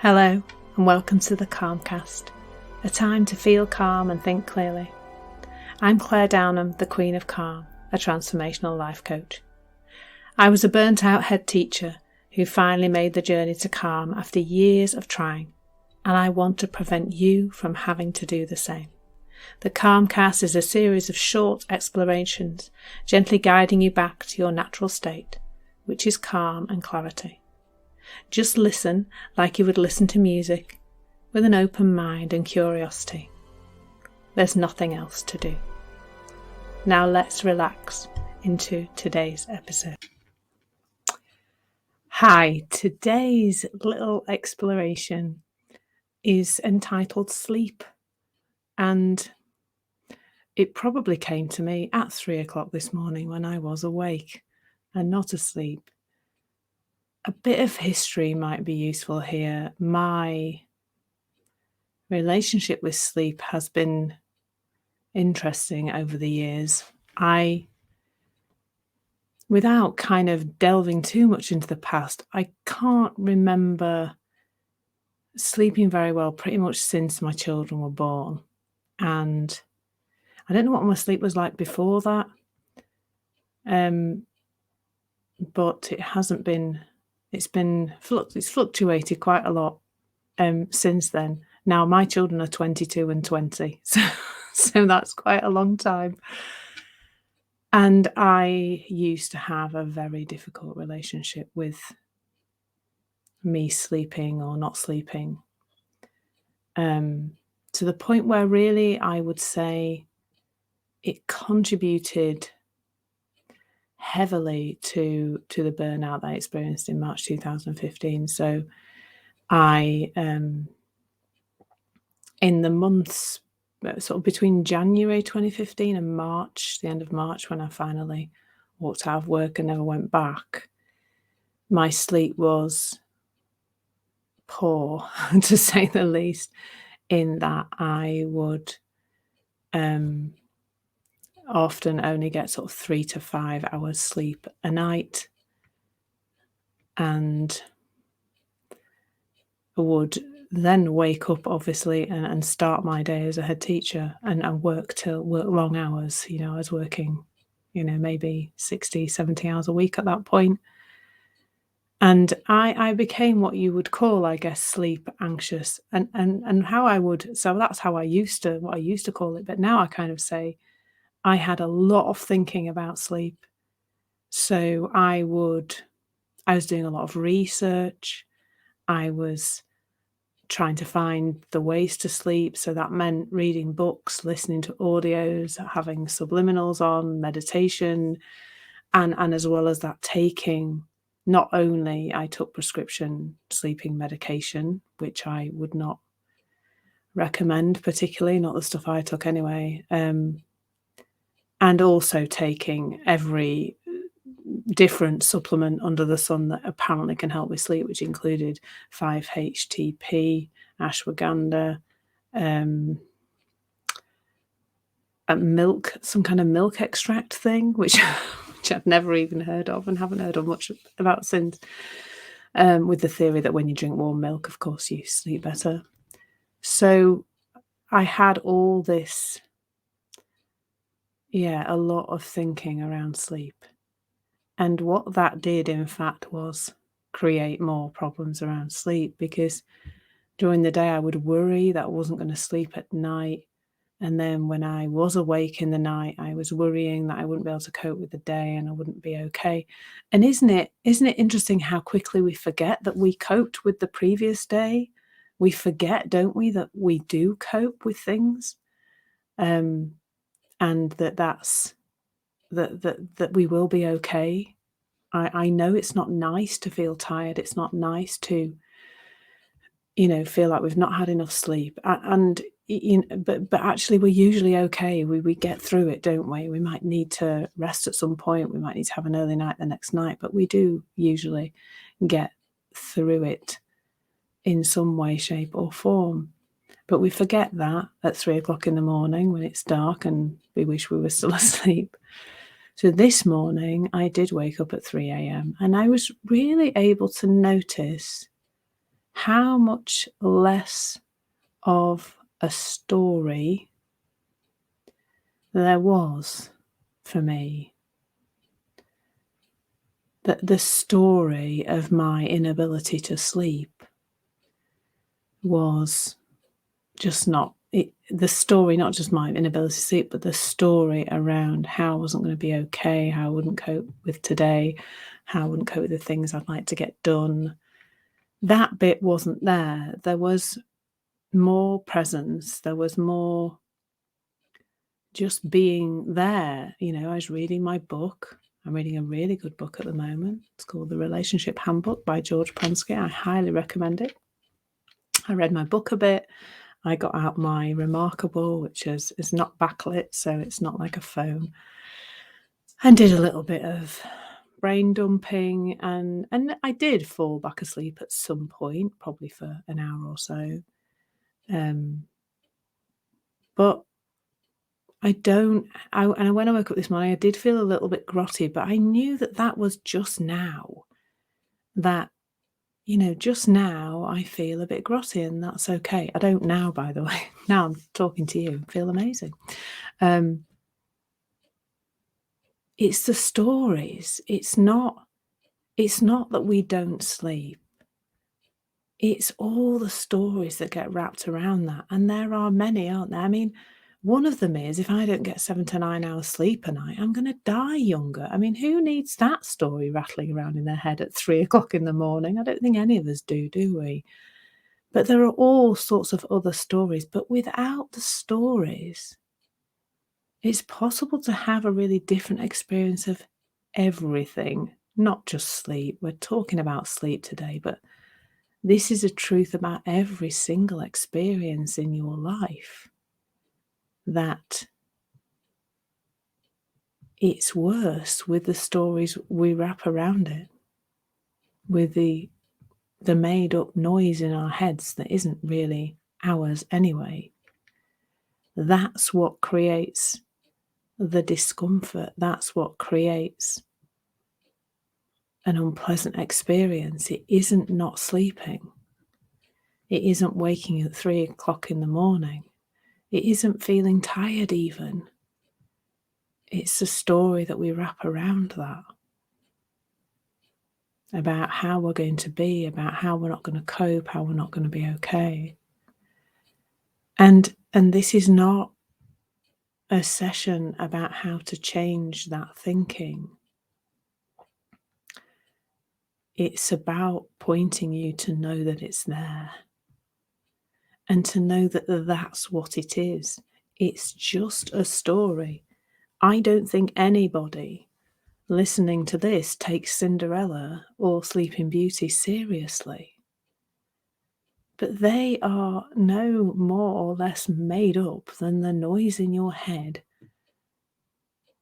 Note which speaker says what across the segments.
Speaker 1: Hello and welcome to the Calmcast, a time to feel calm and think clearly. I'm Claire Downham, the Queen of Calm, a transformational life coach. I was a burnt out head teacher who finally made the journey to calm after years of trying, and I want to prevent you from having to do the same. The Calmcast is a series of short explorations, gently guiding you back to your natural state, which is calm and clarity. Just listen like you would listen to music, with an open mind and curiosity. There's nothing else to do. Now let's relax into today's episode. Hi, today's little exploration is entitled Sleep, and it probably came to me at 3 o'clock this morning when I was awake and not asleep. A bit of history might be useful here. My relationship with sleep has been interesting over the years. Without kind of delving too much into the past, I can't remember sleeping very well pretty much since my children were born. And I don't know what my sleep was like before that. But it hasn't been, it's fluctuated quite a lot since then. Now my children are 22 and 20, so that's quite a long time. And I used to have a very difficult relationship with me sleeping or not sleeping, to the point where really I would say it contributed heavily to the burnout that I experienced in March 2015. So I, in the months sort of between January 2015 and March, the end of March, when I finally walked out of work and never went back, my sleep was poor, to say the least, in that I would often only get sort of 3 to 5 hours sleep a night, and would then wake up obviously and start my day as a head teacher and work long hours. I was working, maybe 60, 70 hours a week at that point. And I became what you would call, I guess, sleep anxious, and how I would, so that's how what I used to call it. But now I kind of say I had a lot of thinking about sleep. So I was doing a lot of research. I was trying to find the ways to sleep. So that meant reading books, listening to audios, having subliminals on, meditation, and as well as that, taking, not only I took prescription sleeping medication, which I would not recommend particularly, not the stuff I took anyway, and also taking every different supplement under the sun that apparently can help with sleep, which included 5-HTP, ashwagandha, a milk, some kind of milk extract thing, which I've never even heard of and haven't heard of much about since, with the theory that when you drink warm milk, of course, you sleep better. So I had all this, a lot of thinking around sleep. And what that did, in fact, was create more problems around sleep, because during the day I would worry that I wasn't going to sleep at night. And then when I was awake in the night, I was worrying that I wouldn't be able to cope with the day and I wouldn't be okay. And isn't it interesting how quickly we forget that we coped with the previous day? We forget, don't we, that we do cope with things, and that we will be okay. I know it's not nice to feel tired. It's not nice to, feel like we've not had enough sleep. But actually we're usually okay. We get through it, don't we? We might need to rest at some point. We might need to have an early night the next night, but we do usually get through it in some way, shape or form. But we forget that at 3 o'clock in the morning when it's dark and we wish we were still asleep. So this morning I did wake up at 3 a.m. and I was really able to notice how much less of a story there was for me. That the story of my inability to sleep was just not it, the story, not just my inability to sleep, but the story around how I wasn't going to be okay, how I wouldn't cope with today, how I wouldn't cope with the things I'd like to get done. That bit wasn't there. There was more presence. There was more just being there. I was reading my book. I'm reading a really good book at the moment. It's called The Relationship Handbook by George Pronsky. I highly recommend it. I read my book a bit. I got out my Remarkable, which is not backlit, so it's not like a phone, and did a little bit of brain dumping, and I did fall back asleep at some point, probably for an hour or so. But I don't. And when I woke up this morning, I did feel a little bit grotty, but I knew that that was just now. That just now I feel a bit grotty, and that's okay. I don't now, by the way. Now I'm talking to you, feel amazing. Um, it's the stories. It's not that we don't sleep. It's all the stories that get wrapped around that, and there are many, aren't there? I mean, one of them is if I don't get 7 to 9 hours sleep a night, I'm gonna die younger. I mean, who needs that story rattling around in their head at 3 o'clock in the morning? I don't think any of us do we? But there are all sorts of other stories, but without the stories, it's possible to have a really different experience of everything, not just sleep. We're talking about sleep today, but this is a truth about every single experience in your life, that it's worse with the stories we wrap around it, with the made up noise in our heads that isn't really ours anyway. That's what creates the discomfort. That's what creates an unpleasant experience. It isn't not sleeping. It isn't waking at 3 o'clock in the morning. It isn't feeling tired even. It's the story that we wrap around that, about how we're going to be, about how we're not going to cope, how we're not going to be okay. And this is not a session about how to change that thinking. It's about pointing you to know that it's there, and to know that that's what it is. It's just a story. I don't think anybody listening to this takes Cinderella or Sleeping Beauty seriously. But they are no more or less made up than the noise in your head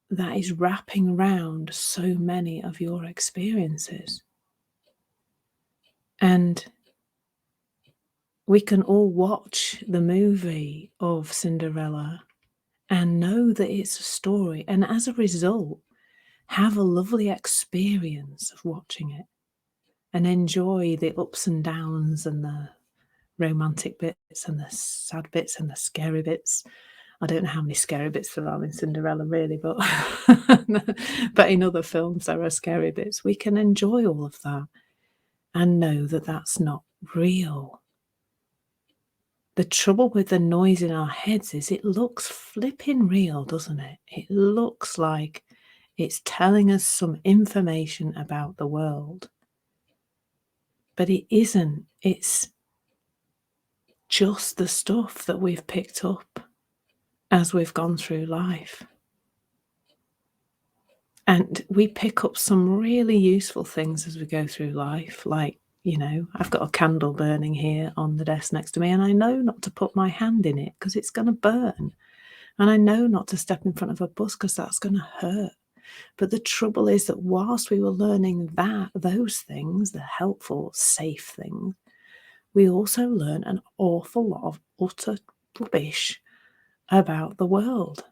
Speaker 1: that is wrapping around so many of your experiences. And we can all watch the movie of Cinderella and know that it's a story, and as a result, have a lovely experience of watching it and enjoy the ups and downs and the romantic bits and the sad bits and the scary bits. I don't know how many scary bits there are in Cinderella really, but but in other films there are scary bits. We can enjoy all of that and know that that's not real. The trouble with the noise in our heads is it looks flipping real, doesn't it? It looks like it's telling us some information about the world. But it isn't. It's just the stuff that we've picked up as we've gone through life. And we pick up some really useful things as we go through life, like, I've got a candle burning here on the desk next to me, and I know not to put my hand in it because it's going to burn. And I know not to step in front of a bus because that's going to hurt. But the trouble is that whilst we were learning those things, the helpful, safe things, we also learn an awful lot of utter rubbish about the world.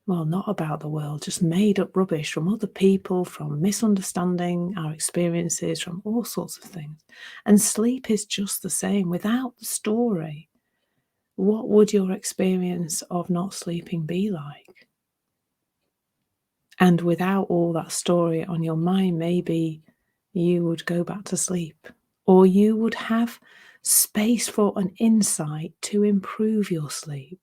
Speaker 1: well, not about the world, just made up rubbish from other people, from misunderstanding our experiences, from all sorts of things. And sleep is just the same. Without the story, what would your experience of not sleeping be like? And without all that story on your mind, maybe you would go back to sleep, or you would have space for an insight to improve your sleep.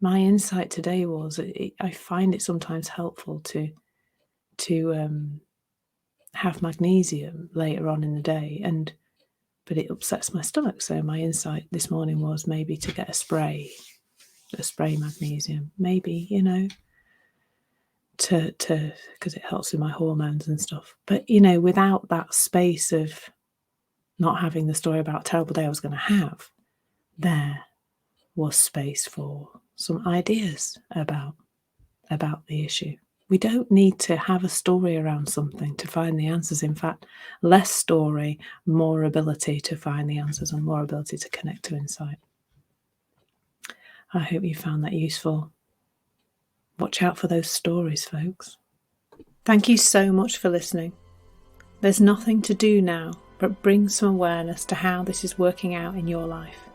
Speaker 1: My insight today was I find it sometimes helpful to have magnesium later on in the day, but it upsets my stomach. So my insight this morning was maybe to get a spray magnesium, maybe, to because it helps with my hormones and stuff. But without that space of not having the story about a terrible day I was going to have, there was space for some ideas about the issue. We don't need to have a story around something to find the answers. In fact, less story, more ability to find the answers, and more ability to connect to insight. I hope you found that useful. Watch out for those stories, folks. Thank you so much for listening. There's nothing to do now but bring some awareness to how this is working out in your life.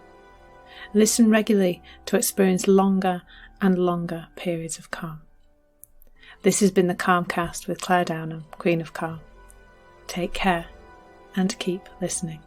Speaker 1: Listen regularly to experience longer and longer periods of calm. This has been the Calmcast with Claire Downham, Queen of Calm. Take care and keep listening.